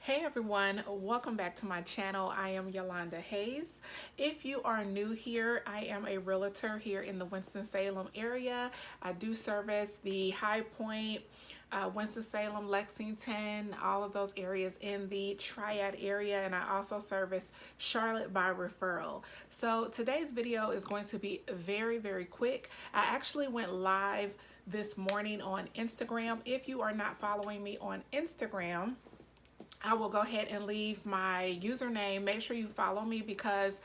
Hey everyone, welcome back to my channel. I am Yolanda Hayes. If you are new here, I am a realtor here in the Winston-Salem area. I do service the High Point, Winston-Salem, Lexington, all of those areas in the Triad area, and I also service Charlotte by referral. So today's video is going to be very quick. I actually went live this morning on Instagram. If you are not following me on Instagram, I will go ahead and leave my username. Make sure you follow me because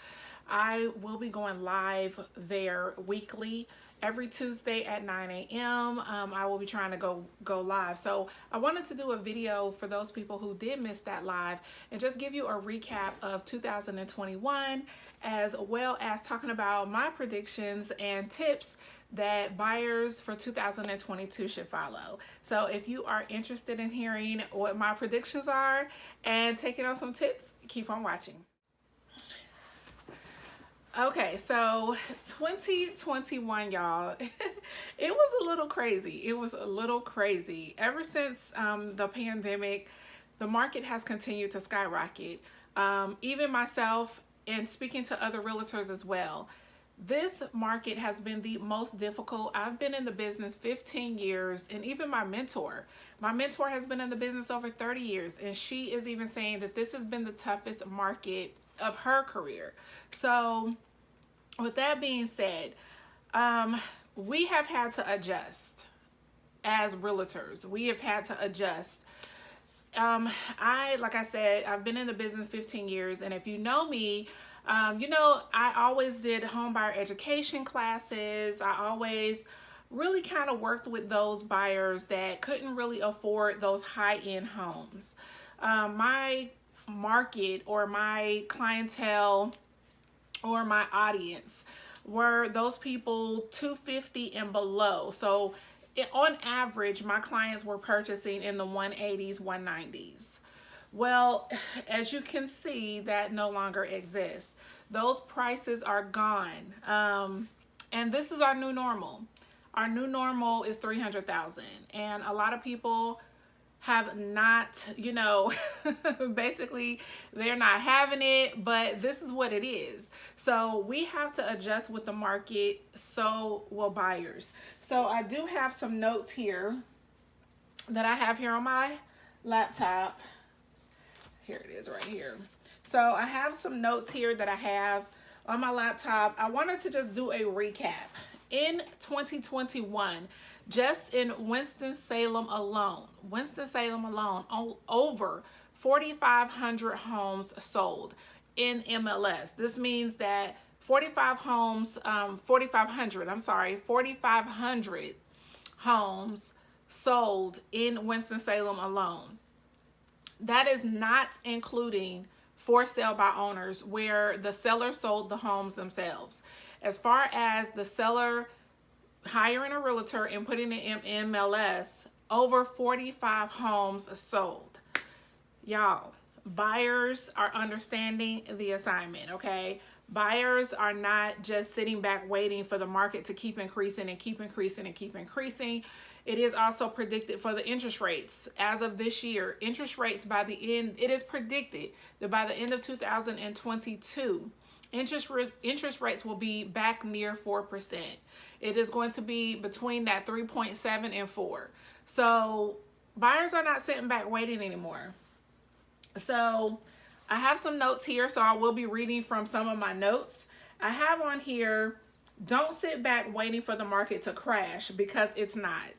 I will be going live there weekly. Every Tuesday at 9 a.m. I will be trying to go live. So I wanted to do a video for those people who did miss that live and just give you a recap of 2021 as well as talking about my predictions and tips that buyers for 2022 should follow. So if you are interested in hearing what my predictions are and taking on some tips, keep on watching. Okay, so 2021, y'all, it was a little crazy. It was a little crazy. Ever since the pandemic, the market has continued to skyrocket. Even myself, and speaking to other realtors as well, this market has been the most difficult. I've been in the business 15 years, and even my mentor has been in the business over 30 years, and she is even saying that this has been the toughest market of her career. So with that being said, we have had to adjust as realtors. We have had to adjust. Like I said, I've been in the business 15 years, and if you know me, you know, I always did home buyer education classes. I always really kind of worked with those buyers that couldn't really afford those high-end homes. My market or my clientele or my audience were those people 250 and below. So on average, my clients were purchasing in the 180s, 190s. Well, as you can see, that no longer exists. Those prices are gone. And this is our new normal. Our new normal is 300,000. And a lot of people have not, you know, basically they're not having it, but this is what it is. So we have to adjust with the market, so will buyers. So I do have some notes here that I have here on my laptop. Here it is right here. So I have some notes here that I have on my laptop. I wanted to just do a recap. In 2021, just in Winston-Salem alone, over 4,500 homes sold in MLS. This means that 4,500 homes sold in Winston-Salem alone. That is not including for sale by owners where the seller sold the homes themselves. As far as the seller hiring a realtor and putting it in MLS, over 45 homes sold. Y'all, buyers are understanding the assignment, okay? Buyers are not just sitting back waiting for the market to keep increasing and keep increasing and keep increasing. It is also predicted for the interest rates. As of this year, interest rates by the end, it is predicted that by the end of 2022, interest rates will be back near 4%. It is going to be between that 3.7 and 4. So buyers are not sitting back waiting anymore. So I have some notes here, so I will be reading from some of my notes. I have on here, don't sit back waiting for the market to crash, because it's not.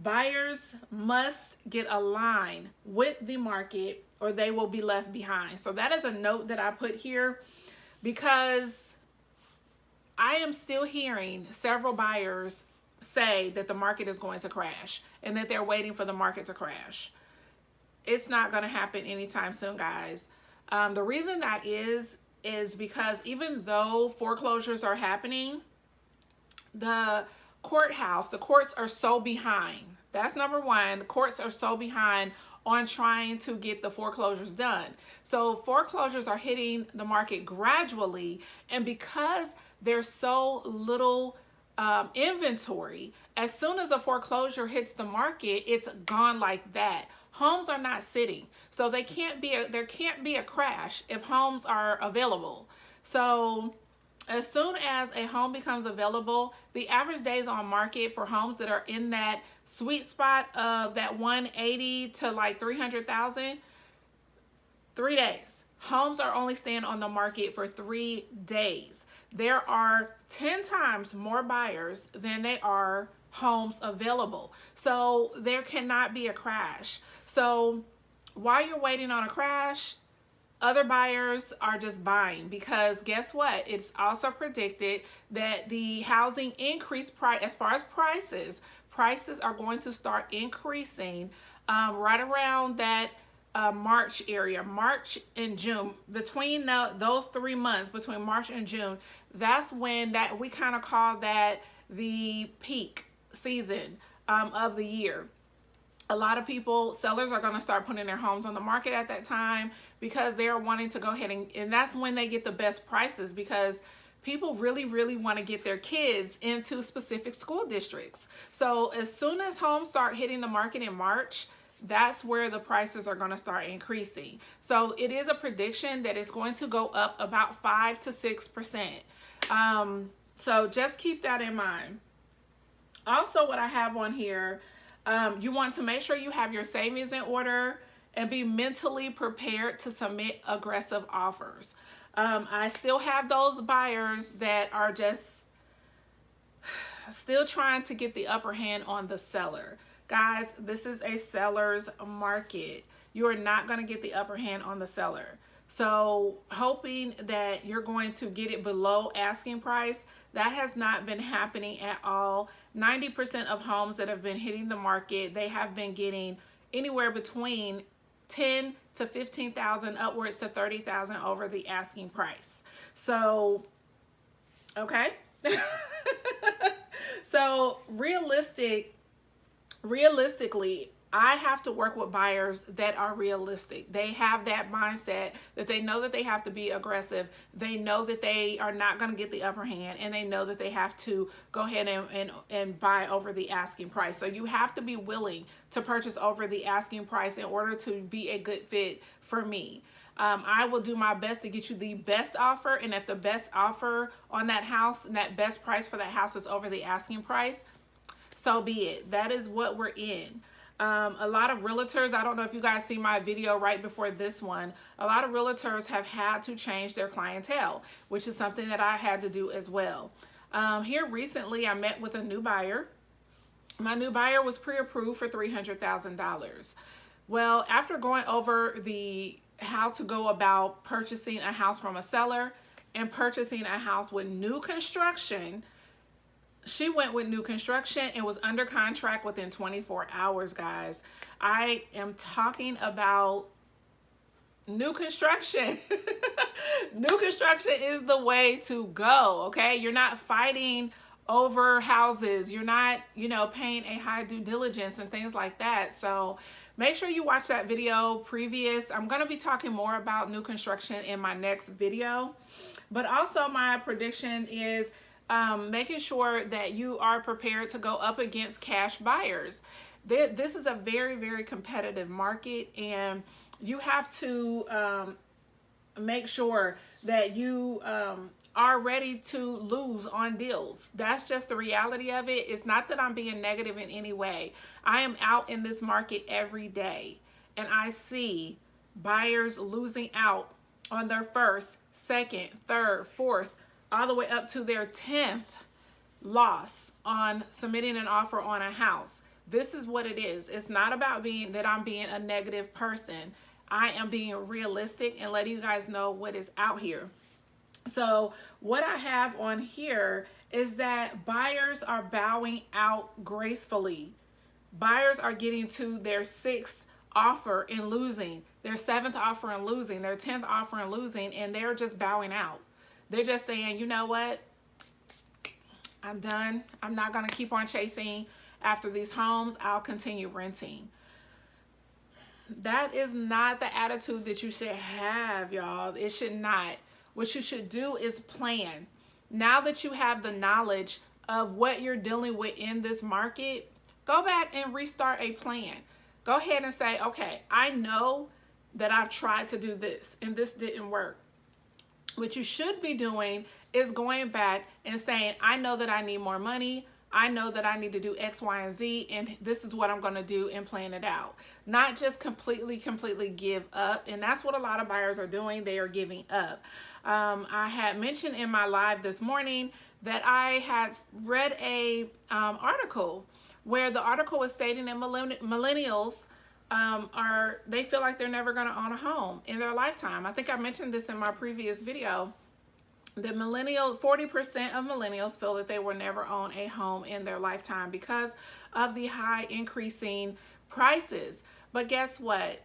Buyers must get aligned with the market or they will be left behind. So that is a note that I put here because I am still hearing several buyers say that the market is going to crash and that they're waiting for the market to crash. It's not going to happen anytime soon, guys. The reason that is because even though foreclosures are happening, the courts are so behind. That's number one. The courts are so behind on trying to get the foreclosures done. So foreclosures are hitting the market gradually, and because there's so little inventory, as soon as a foreclosure hits the market, it's gone like that. Homes are not sitting. So there can't be a crash if homes are available. So as soon as a home becomes available, the average days on market for homes that are in that sweet spot of that 180 to like 300,000, 3 days. Homes are only staying on the market for 3 days. There are 10 times more buyers than they are homes available. So there cannot be a crash. So while you're waiting on a crash, other buyers are just buying, because guess what? It's also predicted that the housing increase price, as far as prices are going to start increasing right around that March area, March and June. Between those 3 months, between March and June, that's when that we kind of call that the peak season of the year. A lot of sellers are going to start putting their homes on the market at that time, because they're wanting to go ahead and that's when they get the best prices, because people really, really want to get their kids into specific school districts. So as soon as homes start hitting the market in March, that's where the prices are going to start increasing. So it is a prediction that it's going to go up about 5 to 6%. So just keep that in mind. Also, what I have on here, you want to make sure you have your savings in order and be mentally prepared to submit aggressive offers. I still have those buyers that are just still trying to get the upper hand on the seller. Guys, this is a seller's market. You are not going to get the upper hand on the seller. So hoping that you're going to get it below asking price, that has not been happening at all. 90% of homes that have been hitting the market, they have been getting anywhere between 10 to 15,000 upwards to 30,000 over the asking price. So, okay. So realistically, I have to work with buyers that are realistic. They have that mindset that they know that they have to be aggressive. They know that they are not going to get the upper hand, and they know that they have to go ahead and buy over the asking price. So you have to be willing to purchase over the asking price in order to be a good fit for me. I will do my best to get you the best offer, and if the best offer on that house and that best price for that house is over the asking price, so be it. That is what we're in. A lot of realtors, I don't know if you guys see my video right before this one, a lot of realtors have had to change their clientele, which is something that I had to do as well. Here recently, I met with a new buyer. My new buyer was pre-approved for $300,000. Well, after going over how to go about purchasing a house from a seller and purchasing a house with new construction, she went with new construction and was under contract within 24 hours, guys. I am talking about new construction. New construction is the way to go, okay? You're not fighting over houses. You're not, paying a high due diligence and things like that. So make sure you watch that video previous. I'm going to be talking more about new construction in my next video. But also my prediction is making sure that you are prepared to go up against cash buyers. This is a very, very competitive market, and you have to make sure that you are ready to lose on deals. That's just the reality of it. It's not that I'm being negative in any way. I am out in this market every day, and I see buyers losing out on their first, second, third, fourth, all the way up to their 10th loss on submitting an offer on a house. This is what it is. It's not about I'm being a negative person. I am being realistic and letting you guys know what is out here. So what I have on here is that buyers are bowing out gracefully. Buyers are getting to their 6th offer and losing, their 7th offer and losing, their 10th offer and losing, and they're just bowing out. They're just saying, you know what? I'm done. I'm not going to keep on chasing after these homes. I'll continue renting. That is not the attitude that you should have, y'all. It should not. What you should do is plan. Now that you have the knowledge of what you're dealing with in this market, go back and restart a plan. Go ahead and say, okay, I know that I've tried to do this and this didn't work. What you should be doing is going back and saying, I know that I need more money. I know that I need to do X, Y, and Z, and this is what I'm going to do, and plan it out. Not just completely give up. And that's what a lot of buyers are doing. They are giving up. I had mentioned in my live this morning that I had read a article where the article was stating that millennials they feel like they're never going to own a home in their lifetime. I think I mentioned this in my previous video. The 40% of millennials feel that they will never own a home in their lifetime because of the high increasing prices. But guess what?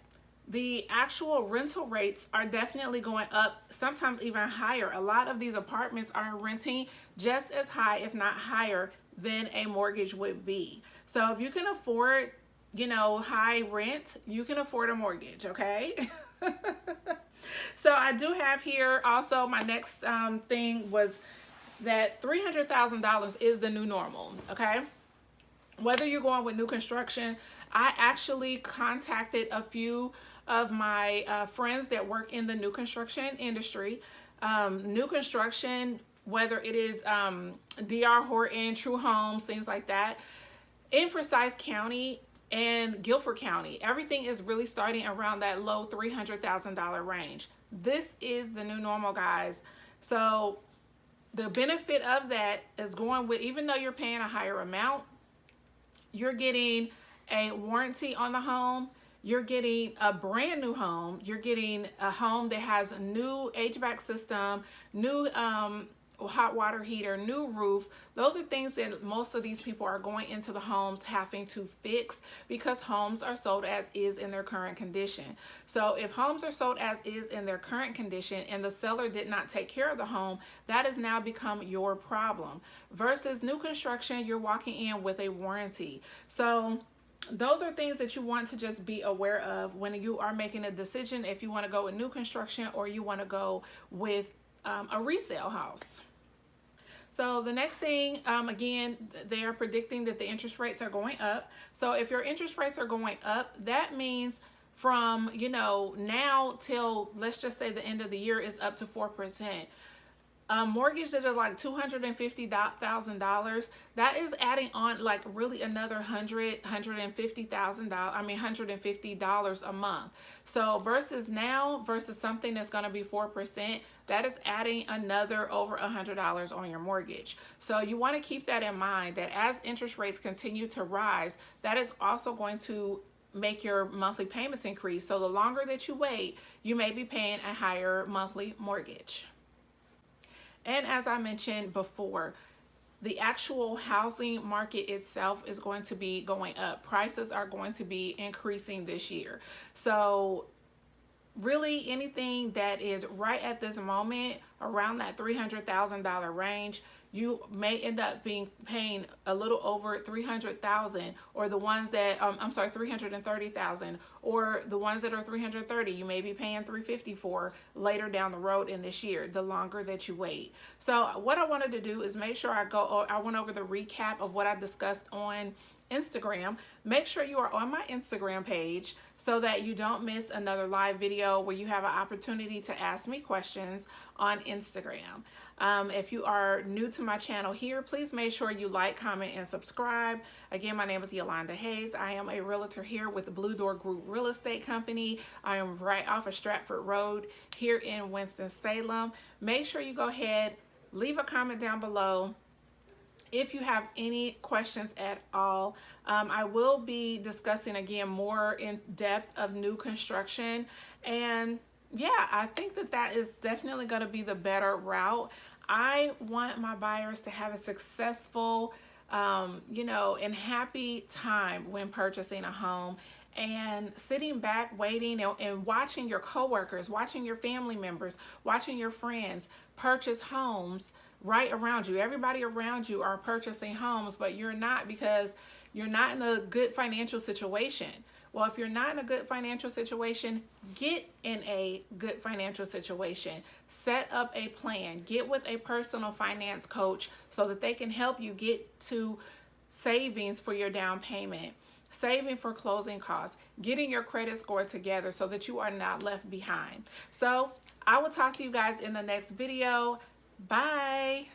The actual rental rates are definitely going up, sometimes even higher. A lot of these apartments are renting just as high, if not higher, than a mortgage would be. So if you can afford, high rent, you can afford a mortgage, okay? So I do have here also, my next thing was that $300,000 is the new normal, okay? Whether you're going with new construction, I actually contacted a few of my friends that work in the new construction industry. New construction, whether it is D.R. Horton, True Homes, things like that, in Forsyth County and Guilford County, everything is really starting around that low $300,000 range. This is the new normal, guys. So the benefit of that is going with, even though you're paying a higher amount, you're getting a warranty on the home. You're getting a brand new home. You're getting a home that has a new HVAC system, new hot water heater, new roof. Those are things that most of these people are going into the homes having to fix because homes are sold as is in their current condition. So if homes are sold as is in their current condition and the seller did not take care of the home, that has now become your problem. Versus new construction, you're walking in with a warranty. So those are things that you want to just be aware of when you are making a decision if you want to go with new construction or you want to go with a resale house. So the next thing, again, they are predicting that the interest rates are going up. So if your interest rates are going up, that means from, now till, let's just say the end of the year is up to 4%. A mortgage that is like $250,000, that is adding on like really another $150,000 a month. So versus something that's going to be 4%, that is adding another over $100 on your mortgage. So you want to keep that in mind, that as interest rates continue to rise, that is also going to make your monthly payments increase. So the longer that you wait, you may be paying a higher monthly mortgage. And as I mentioned before, the actual housing market itself is going to be going up. Prices are going to be increasing this year. So really anything that is right at this moment around that $300,000 range, you may end up paying a little over $300,000, or the ones that $330,000, or the ones that are $330,000, you may be paying $350,000 for later down the road in this year, the longer that you wait. So what I wanted to do is make sure I went over the recap of what I discussed on Instagram. Make sure you are on my Instagram page so that you don't miss another live video where you have an opportunity to ask me questions on Instagram. If you are new to my channel here, please make sure you like, comment, and subscribe. Again, my name is Yolanda Hayes. I am a realtor here with the Blue Door Group Real Estate Company. I am right off of Stratford Road here in Winston-Salem. Make sure you go ahead, leave a comment down below if you have any questions at all. I will be discussing again more in depth of new construction, and yeah, I think that is definitely going to be the better route. I want my buyers to have a successful, and happy time when purchasing a home, and sitting back, waiting, and watching your coworkers, watching your family members, watching your friends purchase homes right around you. Everybody around you are purchasing homes, but you're not, because you're not in a good financial situation. Well, if you're not in a good financial situation, get in a good financial situation. Set up a plan. Get with a personal finance coach so that they can help you get to savings for your down payment. saving for closing costs, getting your credit score together so that you are not left behind. So I will talk to you guys in the next video. Bye.